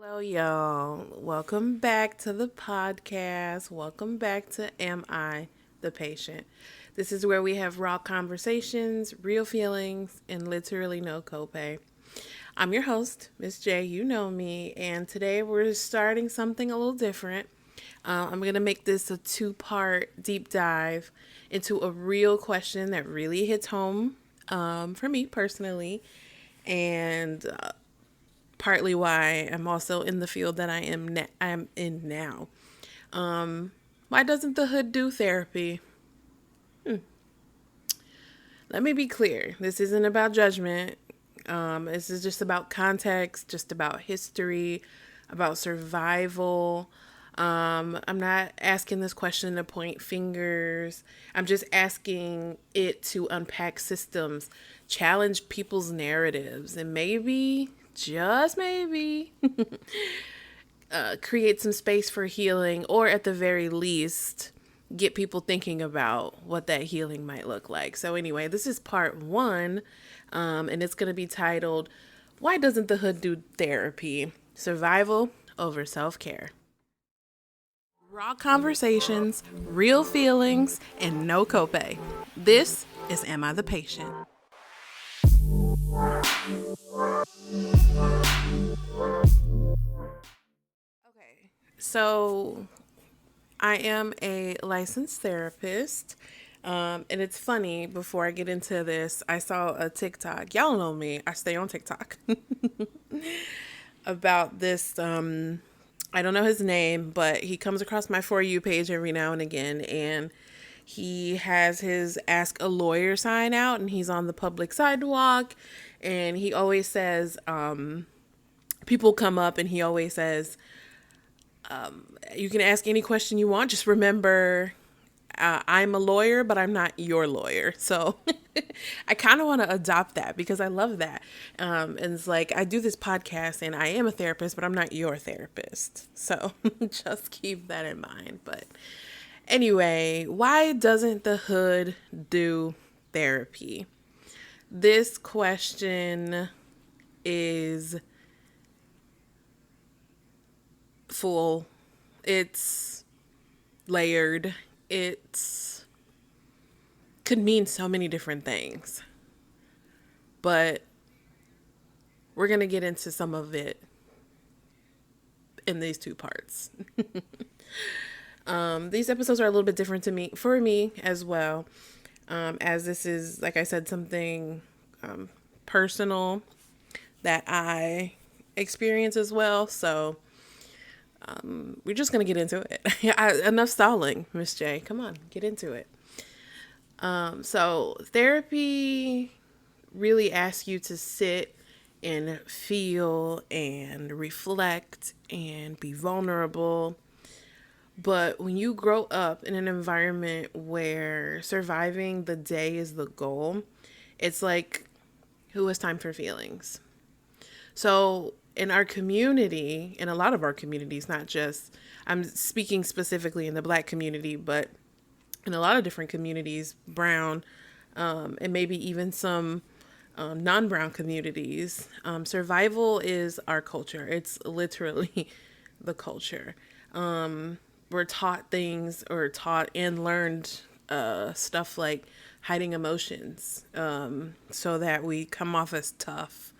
Hello, y'all. Welcome back to the podcast. Welcome back to Am I the Patient? This is where we have raw conversations, real feelings, and literally no copay. I'm your host, Miss J. You know me, and today we're starting something a little different. I'm going to make this a two-part deep dive into a real question that really hits home for me personally, and partly why I'm also in the field that I'm in now. Why doesn't the hood do therapy? Let me be clear. This isn't about judgment. This is just about context, just about history, about survival. I'm not asking this question to point fingers. I'm just asking it to unpack systems, challenge people's narratives, and maybe, just maybe, create some space for healing, or at the very least, get people thinking about what that healing might look like. So, anyway, this is part one, and it's going to be titled, Why Doesn't the Hood Do Therapy? Survival over Self Care. Raw conversations, real feelings, and no copay. This is Am I the Patient? Okay, so I am a licensed therapist. And it's funny, before I get into this, I saw a TikTok. Y'all know me, I stay on TikTok. About this, I don't know his name, but he comes across my For You page every now and again. And he has his Ask a Lawyer sign out, and he's on the public sidewalk. And he always says, people come up and he always says, you can ask any question you want. Just remember, I'm a lawyer, but I'm not your lawyer. So I kind of want to adopt that because I love that. And it's like, I do this podcast and I am a therapist, but I'm not your therapist. So just keep that in mind. But anyway, why doesn't the hood do therapy? This question is full. It's layered. It could mean so many different things. But we're going to get into some of it in these two parts. These episodes are a little bit different for me as well. As this is, like I said, something personal that I experience as well. So we're just going to get into it. Enough stalling, Miss J. Come on, get into it. So therapy really asks you to sit and feel and reflect and be vulnerable. But when you grow up in an environment where surviving the day is the goal, it's like, who has time for feelings? So in our community, in a lot of our communities, not just, I'm speaking specifically in the Black community, but in a lot of different communities, brown, and maybe even some non-brown communities, survival is our culture. It's literally the culture. We're taught things, or taught and learned stuff like hiding emotions, so that we come off as tough.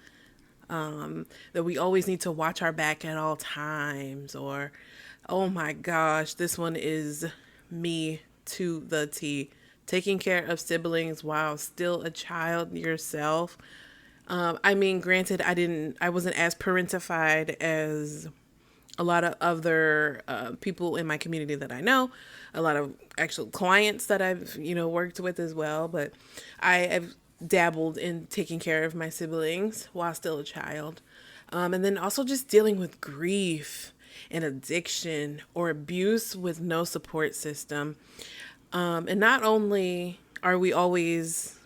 That we always need to watch our back at all times, or, oh my gosh, this one is me to the T. Taking care of siblings while still a child yourself. I mean, granted, I wasn't as parentified as a lot of other people in my community that I know, a lot of actual clients that I've, worked with as well, but I have dabbled in taking care of my siblings while still a child. And then also just dealing with grief and addiction or abuse with no support system. And not only are we always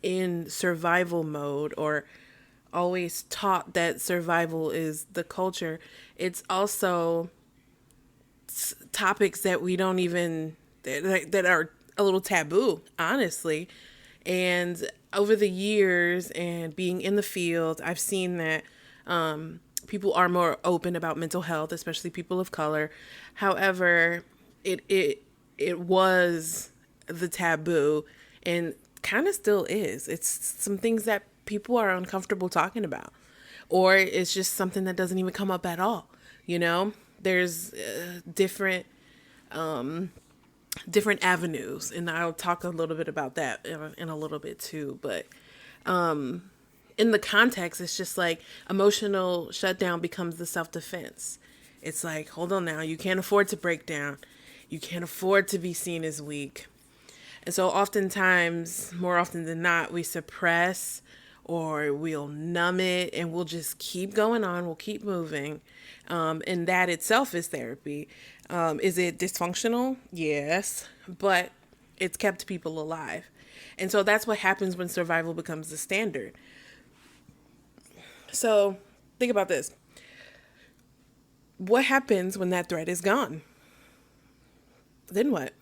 in survival mode, or always taught that survival is the culture, it's also topics that we don't even, that are a little taboo, honestly. And over the years and being in the field, I've seen that people are more open about mental health, especially people of color. However, it was the taboo, and kind of still is. It's some things that people are uncomfortable talking about, or it's just something that doesn't even come up at all. You know, there's different avenues, and I'll talk a little bit about that in a little bit too. But in the context, it's just like emotional shutdown becomes the self-defense. It's like, hold on now, you can't afford to break down. You can't afford to be seen as weak. And so oftentimes, more often than not, we suppress or we'll numb it and we'll just keep going on. We'll keep moving. And that itself is therapy. Is it dysfunctional? Yes, but it's kept people alive. And so that's what happens when survival becomes the standard. So think about this. What happens when that threat is gone? Then what?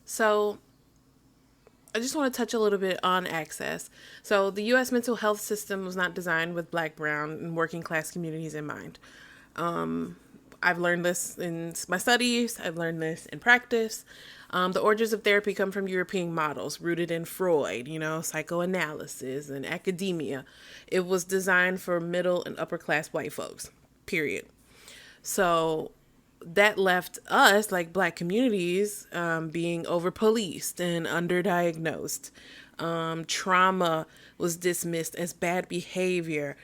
So I just want to touch a little bit on access. So the U.S. mental health system was not designed with Black, brown, and working class communities in mind. I've learned this in my studies. I've learned this in practice. The origins of therapy come from European models rooted in Freud, psychoanalysis and academia. It was designed for middle and upper class white folks, period. So that left us, like Black communities, being over policed and underdiagnosed. Trauma was dismissed as bad behavior.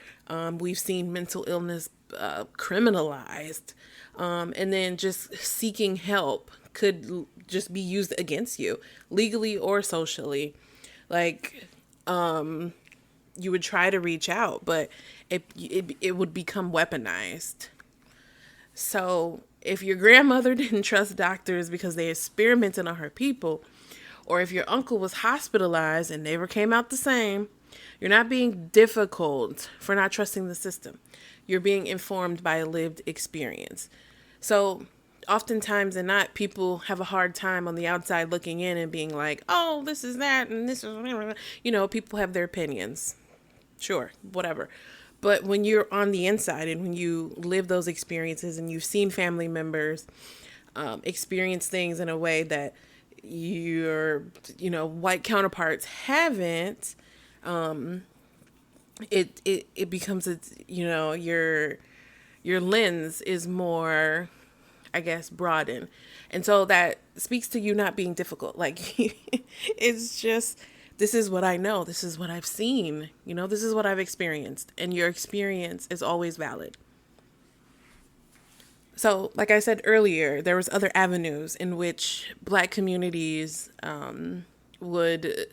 We've seen mental illness criminalized. And then just seeking help could just be used against you, legally or socially. Like, you would try to reach out, but it would become weaponized. So if your grandmother didn't trust doctors because they experimented on her people, or if your uncle was hospitalized and never came out the same, you're not being difficult for not trusting the system. You're being informed by a lived experience. So oftentimes and not, people have a hard time on the outside looking in and being like, oh, this is that and this is, people have their opinions. Sure, whatever. But when you're on the inside and when you live those experiences and you've seen family members experience things in a way that your, white counterparts haven't, it becomes, your lens is more, I guess, broadened. And so that speaks to you not being difficult. Like, it's just, this is what I know. This is what I've seen. This is what I've experienced. And your experience is always valid. So, like I said earlier, there was other avenues in which Black communities would,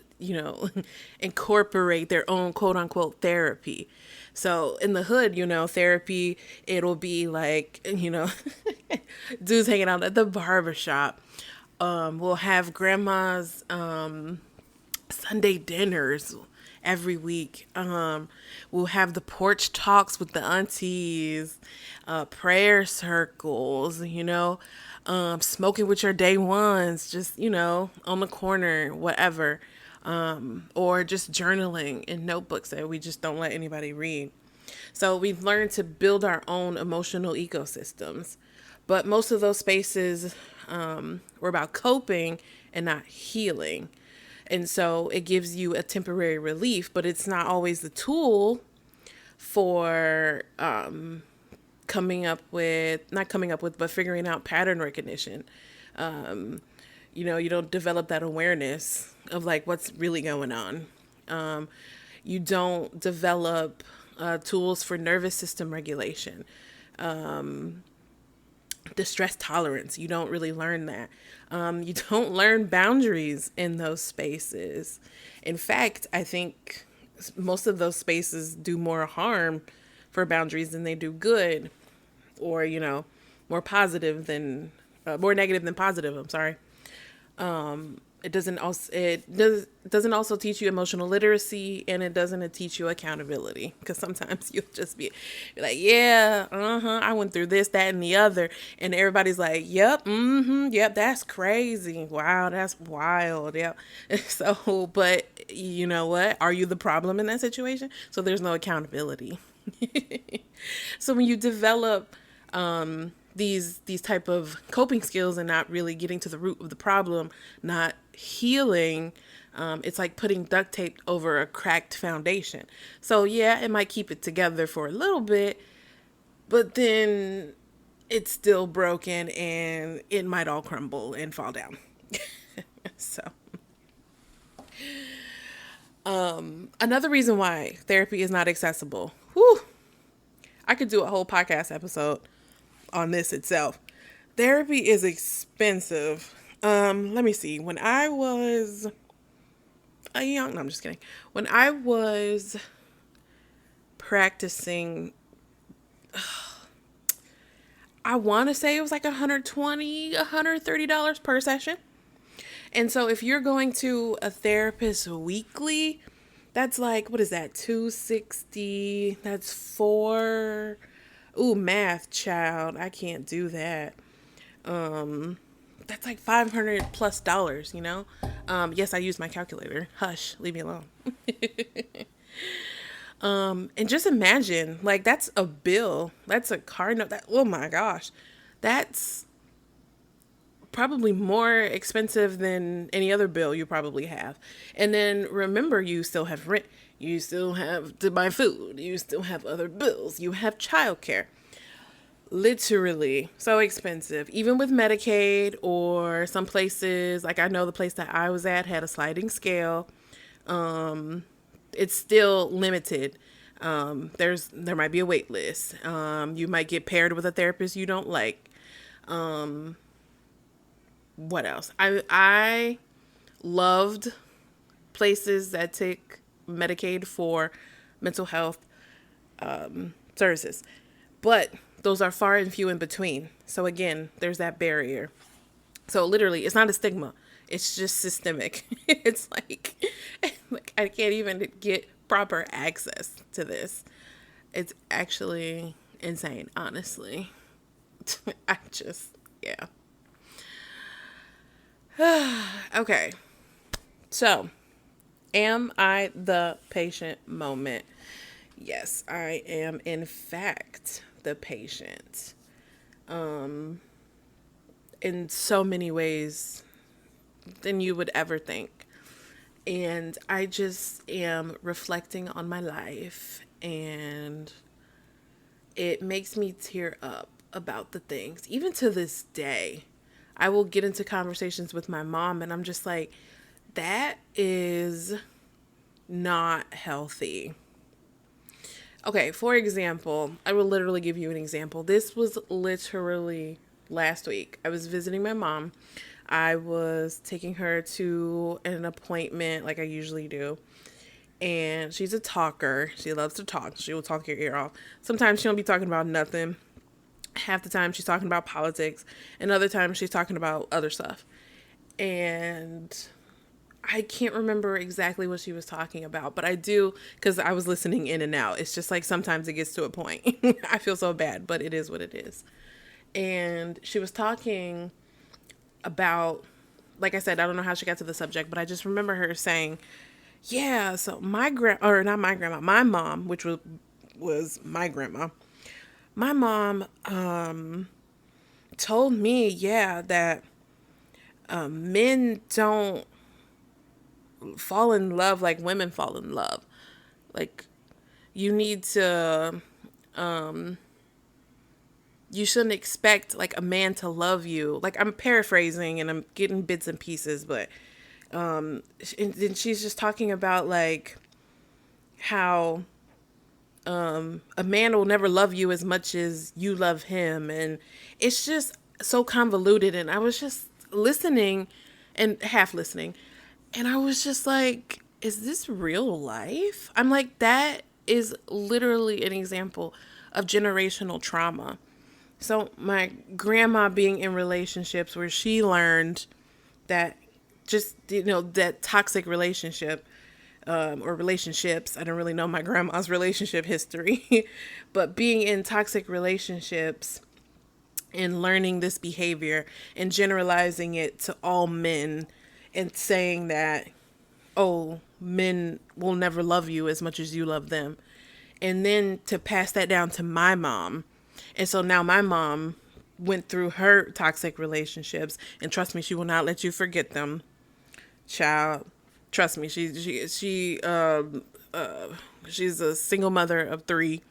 incorporate their own quote unquote therapy. So in the hood, therapy, it'll be like, dudes hanging out at the barbershop. We'll have grandma's Sunday dinners every week. We'll have the porch talks with the aunties, prayer circles, smoking with your day ones, just, on the corner, whatever. Or just journaling in notebooks that we just don't let anybody read. So we've learned to build our own emotional ecosystems. But most of those spaces were about coping and not healing. And so it gives you a temporary relief, but it's not always the tool for not coming up with, but figuring out pattern recognition. You don't develop that awareness of like what's really going on. You don't develop tools for nervous system regulation. Distress tolerance. You don't really learn that. You don't learn boundaries in those spaces. In fact, I think most of those spaces do more harm for boundaries than they do good, or, more negative than positive. I'm sorry. It doesn't also teach you emotional literacy, and it doesn't teach you accountability, because sometimes you'll just be like, yeah, I went through this, that, and the other, and everybody's like, yep, yep, that's crazy, wow, that's wild, yep. So, but you know what? Are you the problem in that situation? So there's no accountability. So when you develop these type of coping skills and not really getting to the root of the problem, not healing, it's like putting duct tape over a cracked foundation. So yeah, it might keep it together for a little bit, but then it's still broken and it might all crumble and fall down. So another reason why therapy is not accessible. Whew, I could do a whole podcast episode on this itself. Therapy is expensive. Let me see. When I was no, I'm just kidding. When I was practicing, I want to say it was like $120, $130 per session. And so if you're going to a therapist weekly, that's like, what is that? $260. That's four. Ooh, math, child. I can't do that. That's like $500+ you know? Yes, I use my calculator. Hush, leave me alone. And just imagine, like, that's a bill. That's a car note. Oh my gosh. That's probably more expensive than any other bill you probably have. And then remember, you still have rent. You still have to buy food. You still have other bills. You have childcare. Literally so expensive, even with Medicaid or some places. Like, I know the place that I was at had a sliding scale. It's still limited. There might be a wait list. You might get paired with a therapist you don't like. What else? I loved places that take Medicaid for mental health services, but those are far and few in between. So again, there's that barrier. So literally, it's not a stigma. It's just systemic. It's like I can't even get proper access to this. It's actually insane, honestly. Yeah. Okay. So, am I the patient moment? Yes, I am, in fact, the patient. In so many ways than you would ever think. And I just am reflecting on my life, and it makes me tear up about the things. Even to this day, I will get into conversations with my mom, and I'm just like, that is not healthy. Okay, for example, I will literally give you an example. This was literally last week. I was visiting my mom. I was taking her to an appointment like I usually do. And she's a talker. She loves to talk. She will talk your ear off. Sometimes she don't be talking about nothing. Half the time she's talking about politics. And other times she's talking about other stuff. And I can't remember exactly what she was talking about, but I do, because I was listening in and out. It's just like sometimes it gets to a point. I feel so bad, but it is what it is. And she was talking about, like I said, I don't know how she got to the subject, but I just remember her saying, yeah, so my mom, which was my grandma, my mom told me, yeah, that men don't fall in love like women fall in love. Like, you need to, you shouldn't expect like a man to love you. Like, I'm paraphrasing and I'm getting bits and pieces, but and then she's just talking about like how a man will never love you as much as you love him, and it's just so convoluted. And I was just listening and half listening, and I was just like, is this real life? I'm like, that is literally an example of generational trauma. So my grandma being in relationships where she learned that just, that toxic relationship, or relationships. I don't really know my grandma's relationship history, but being in toxic relationships and learning this behavior and generalizing it to all men and saying that oh, men will never love you as much as you love them. And then to pass that down to my mom. And so now my mom went through her toxic relationships, and trust me, she will not let you forget them. Child, trust me, she's a single mother of 3.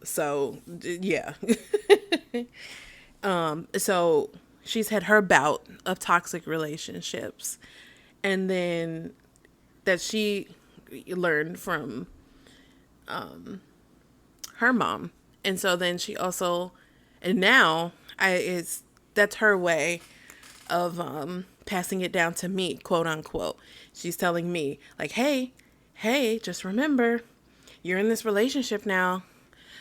So, yeah. So she's had her bout of toxic relationships, and then that she learned from her mom. And so then she also, and now that's her way of passing it down to me, quote unquote. She's telling me like, hey, just remember, you're in this relationship now.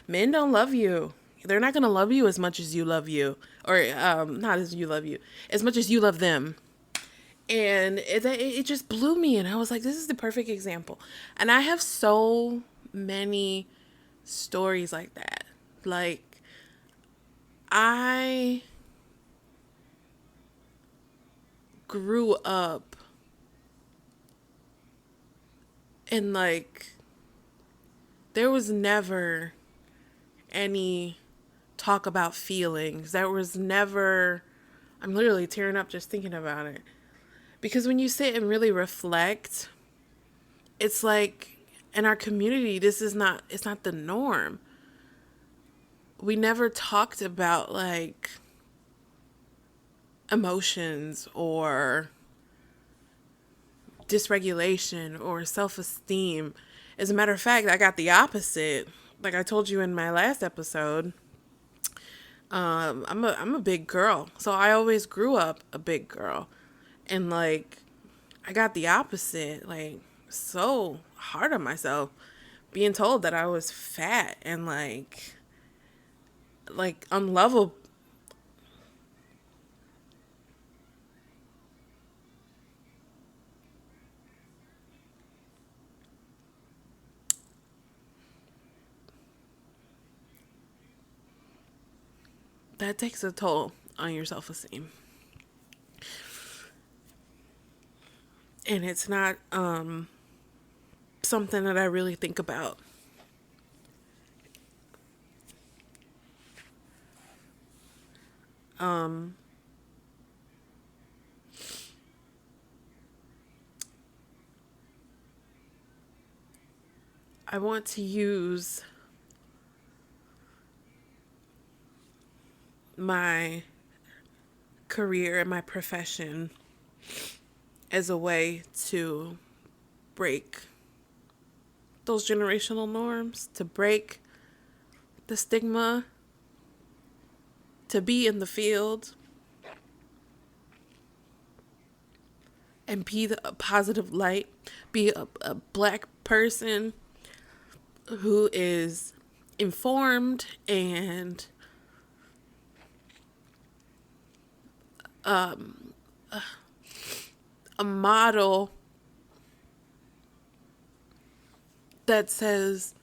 Men don't love you. They're not going to love you as much as you love you, or not as you love you, as much as you love them. And it just blew me. And I was like, this is the perfect example. And I have so many stories like that. Like, I grew up and like, there was never any talk about feelings. There was never, I'm literally tearing up just thinking about it. Because when you sit and really reflect, it's like in our community, it's not the norm. We never talked about like emotions or dysregulation or self-esteem. As a matter of fact, I got the opposite. Like I told you in my last episode, I'm a big girl. So I always grew up a big girl. And like, I got the opposite, like so hard on myself, being told that I was fat and like unlovable. That takes a toll on your self-esteem. And it's not something that I really think about. I want to use my career and my profession as a way to break those generational norms, to break the stigma, to be in the field and be a positive light, be a Black person who is informed and a model that says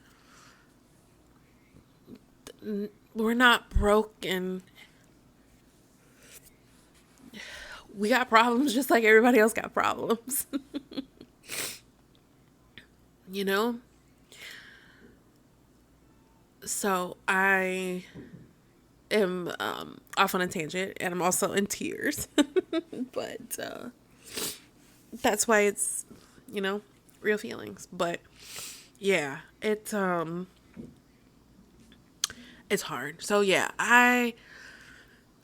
we're not broken. We got problems just like everybody else got problems. You know? So I am off on a tangent, and I'm also in tears. But that's why it's, real feelings. But yeah, it's hard. So yeah, I'm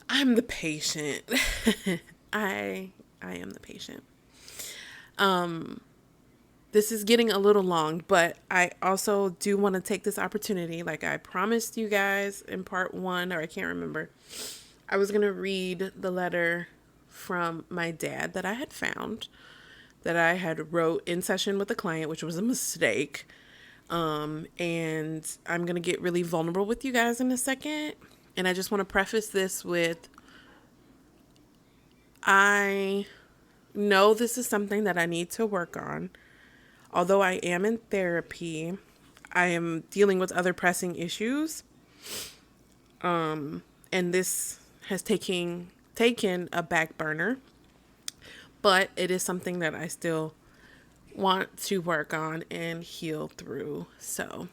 the patient. I am the patient. This is getting a little long, but I also do want to take this opportunity, like I promised you guys in part 1, or I can't remember. I was going to read the letter from my dad that I had found, that I had wrote in session with a client, which was a mistake. And I'm going to get really vulnerable with you guys in a second. And I just want to preface this with, I know this is something that I need to work on. Although I am in therapy, I am dealing with other pressing issues. And this has taken a back burner. But it is something that I still want to work on and heal through. So,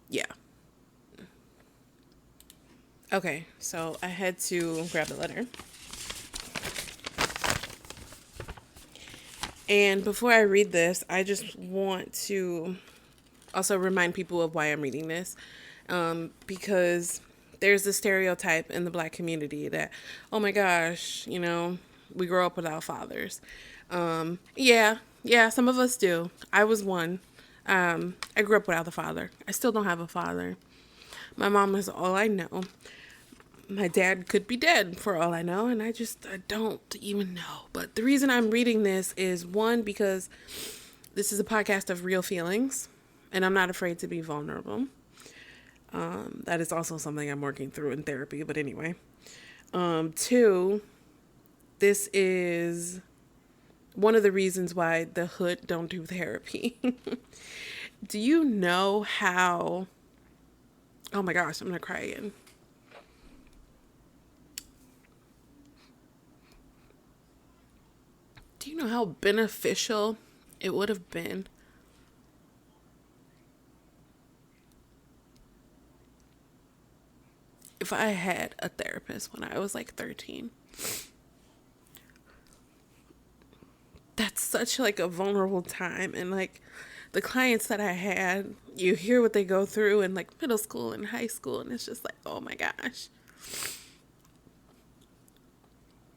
yeah. Okay, so I had to grab the letter. And before I read this, I just want to also remind people of why I'm reading this. Because there's a stereotype in the Black community that, oh my gosh, we grow up without fathers. Yeah, some of us do. I was one. I grew up without a father. I still don't have a father. My mom is all I know. My dad could be dead for all I know, and I don't even know. But the reason I'm reading this is, one, because this is a podcast of real feelings, and I'm not afraid to be vulnerable. That is also something I'm working through in therapy, but anyway. Two, this is one of the reasons why the hood don't do therapy. Do you know how... Oh my gosh, I'm going to cry again. Do you know how beneficial it would have been if I had a therapist when I was like 13? That's such like a vulnerable time, and like the clients that I had, you hear what they go through in like middle school and high school, and it's just like, oh my gosh.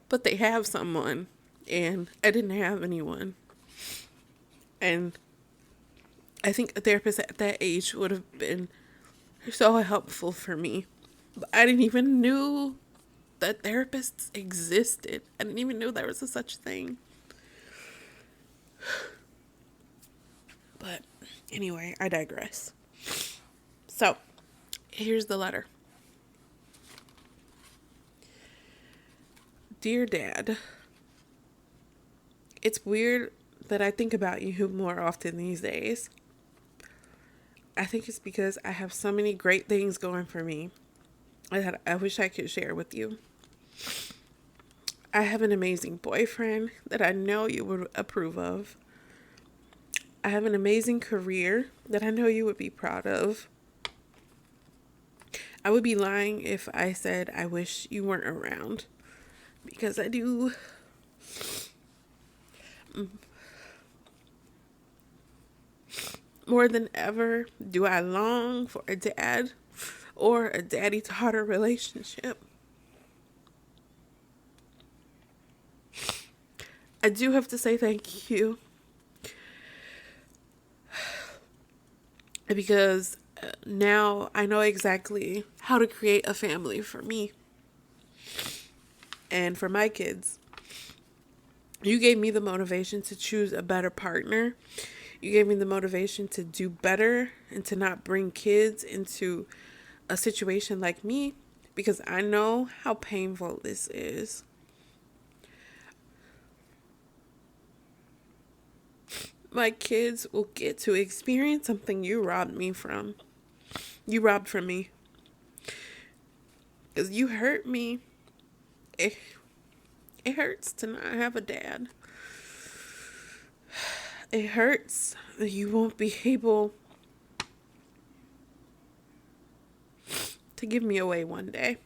But they have someone, and I didn't have anyone. And I think a therapist at that age would have been so helpful for me. But I didn't even knew that therapists existed. I didn't even know there was a such thing. But anyway, I digress. So, here's the letter. Dear Dad, it's weird that I think about you more often these days. I think it's because I have so many great things going for me that I wish I could share with you. I have an amazing boyfriend that I know you would approve of. I have an amazing career that I know you would be proud of. I would be lying if I said I wish you weren't around, because I do. More than ever, do I long for a dad or a daddy-daughter relationship. I do have to say thank you, because now I know exactly how to create a family for me and for my kids. You gave me the motivation to choose a better partner. You gave me the motivation to do better and to not bring kids into a situation like me, because I know how painful this is. My kids will get to experience something you robbed me from. You robbed from me. Because you hurt me. It hurts to not have a dad. It hurts that you won't be able to give me away one day.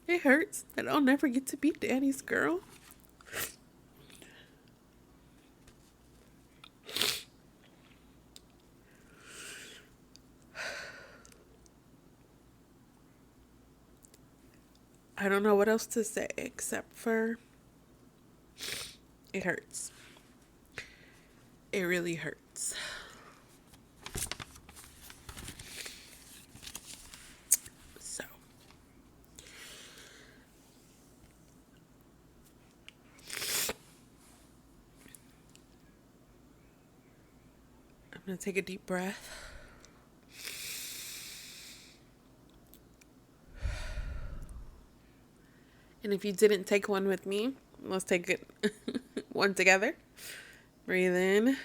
It hurts that I'll never get to be daddy's girl. I don't know what else to say except for it hurts. It really hurts. So, I'm going to take a deep breath. And if you didn't take one with me, let's take it one together. Breathe in.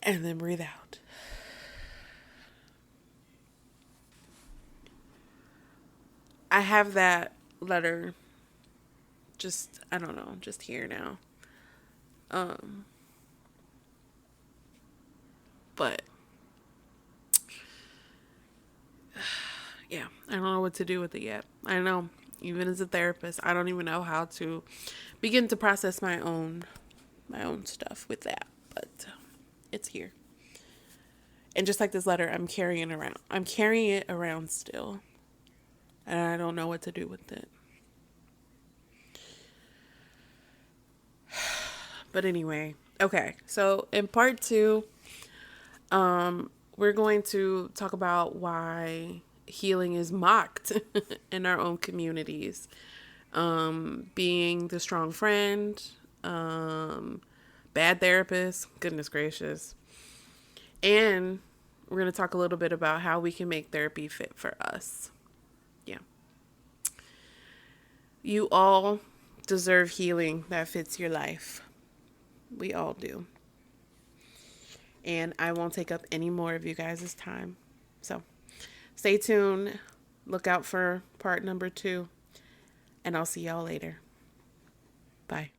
And then breathe out. I have that letter just, I don't know, just here now. But yeah, I don't know what to do with it yet. I know, even as a therapist, I don't even know how to begin to process my own stuff with that. But it's here. And just like this letter, I'm carrying it around still. And I don't know what to do with it. But anyway, okay. So in part 2, we're going to talk about why healing is mocked in our own communities. Being the strong friend, bad therapist, goodness gracious. And we're going to talk a little bit about how we can make therapy fit for us. Yeah. You all deserve healing that fits your life. We all do. And I won't take up any more of you guys' time. So stay tuned. Look out for part number 2. And I'll see y'all later. Bye.